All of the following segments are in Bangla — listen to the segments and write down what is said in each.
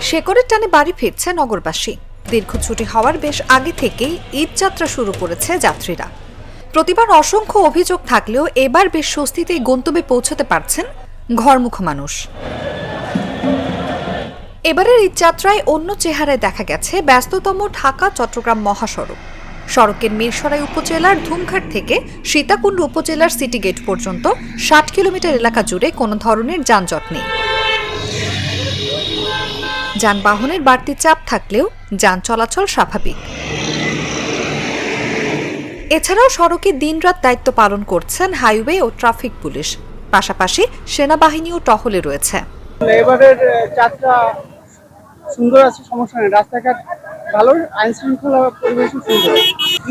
শেকড়ের টানে বাড়ি ফিরছে নগরবাসী। দীর্ঘ ছুটি হওয়ার বেশ আগে থেকেই ঈদ যাত্রা শুরু করেছে যাত্রীরা। প্রতিবার অসংখ্য অভিযোগ থাকলেও এবার বেশ স্বস্তিতেই গন্তব্যে পৌঁছতে পারছেন ঘরমুখ মানুষ। এবারের ঈদ যাত্রায় অন্য চেহারায় দেখা গেছে ব্যস্ততম ঢাকা চট্টগ্রাম মহাসড়ক। সড়কের মিরসরাই উপজেলার ধুমঘাট থেকে সীতাকুণ্ড উপজেলার সিটি গেট পর্যন্ত ৬০ কিলোমিটার এলাকা জুড়ে কোনো ধরনের যানজট নেই। যানবাহনের বাড়তি চাপ থাকলেও যান চলাচল স্বাভাবিক। এছাড়াও সড়কে দিনরাত দায়িত্ব পালন করছেন হাইওয়ে ও ট্রাফিক পুলিশ, পাশাপাশি সেনাবাহিনীও টহলে রয়েছে। এবারের যাত্রা সুন্দর আছে, সমস্যা নেই, রাস্তাঘাট ভালো, আইন শৃঙ্খলা পরিবেশ সুন্দর।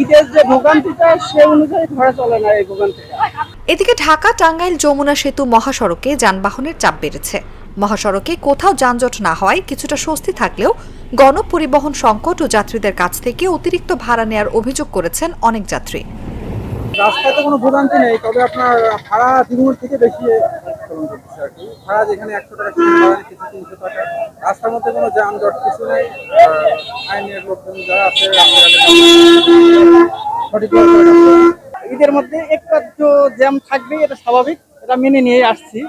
ঈদের যে ভোগান্তিটা সে অনুযায়ী ধরা চলে না এই ভোগান্তিটা। এদিকে ঢাকা টাঙ্গাইল যমুনা সেতু মহাসড়কে যানবাহনের চাপ বেড়েছে। মহাসড়কে কোথাও যানজট না হওয়ায় কিছুটা স্বস্তি থাকলেও গণপরিবহন সংকট ও যাত্রীদের কাছ থেকে অতিরিক্ত ভাড়া নেওয়ার অভিযোগ করেছেন অনেক যাত্রী। রাস্তাতে কোনো ভোগান্তি নেই, তবে আপনার ভাড়া দ্বিগুণ থেকে বেশি আর কি। ভাড়া যেখানে ১০০ টাকা কিছু ৩০০ টাকা। রাস্তার মধ্যে কোনো যানজট কিছু নেই। আইনের লোকজন যারা আছে সঠিক ঈদের মধ্যে একটু জ্যাম থাকবেই, এটা স্বাভাবিক, এটা মেনে নিয়ে আসছি।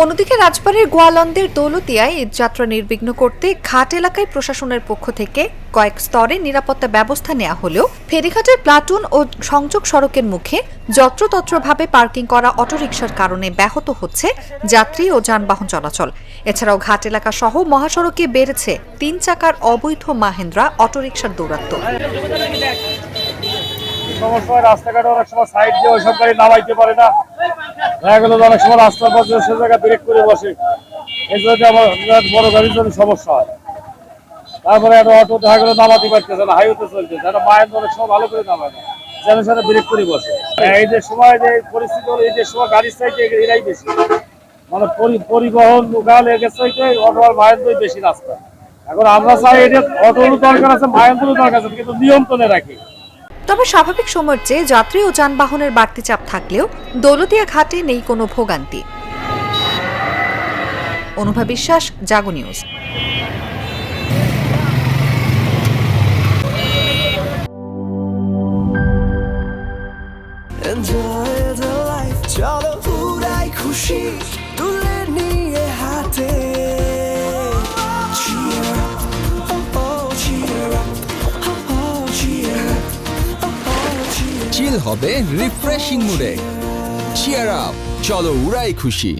অন্যদিকে রাজবাড়ীর গোয়ালন্দের দৌলতিয়ায় ঈদযাত্রা নির্বিঘ্ন করতে ঘাট এলাকায় প্রশাসনের পক্ষ থেকে কয়েক স্তরে নিরাপত্তা ব্যবস্থা নেওয়া হলেও ফেরিঘাটের প্লাটুন ও সংযোগ সড়কের মুখে যত্রতত্রভাবে পার্কিং করা অটোরিকশার কারণে ব্যাহত হচ্ছে যাত্রী ও যানবাহন চলাচল। এছাড়াও ঘাট এলাকা সহ মহাসড়কে বেড়েছে ৩ চাকার অবৈধ মাহেন্দ্রা অটোরিকশার দৌরাত্ম্য। রাস্তাঘাটে অনেক সময় সাইড দিয়ে ওইসব গাড়ি নামাইতে পারে না, দেখা গেল অনেক সময় রাস্তার পথে সে জায়গায় ব্রেক করে বসে, এই জন্য আমার বড় গাড়ির জন্য সমস্যা হয়। তারপরে একটা অটো দেখা গেলো নামাতে পারতেছে না, হাইওয়েতে চলতেছে, একটা মায়ের অনেক সময় ভালো করে নামায় না, যেন সেটা ব্রেক করে বসে। এই যে সময় যে পরিস্থিতি হলো, এই যে সময় গাড়ির সাইডে এরাই বেশি, মানে পরিবহন লোকাল এগের সাইডে অটো আর মায়েন্দ্রই বেশি রাস্তা। এখন আমরা চাই এটা অটোরও দরকার আছে, মায়েন্দ্রও দরকার আছে, কিন্তু নিয়ন্ত্রণে রাখি। তবে স্বাভাবিক সময়ের চেয়ে যাত্রী ও যানবাহনের বাড়তি চাপ থাকলেও দৌলতিয়া ঘাটে নেই কোনো ভোগান্তি। অনুভা বিশ্বাস, জাগো নিউজ। চলো উড়াই খুশি তুলে নিয়ে হাতে, চিল হবে রিফ্রেশিং মুডে। চিয়ার আপ, চলো উড়াই খুশি।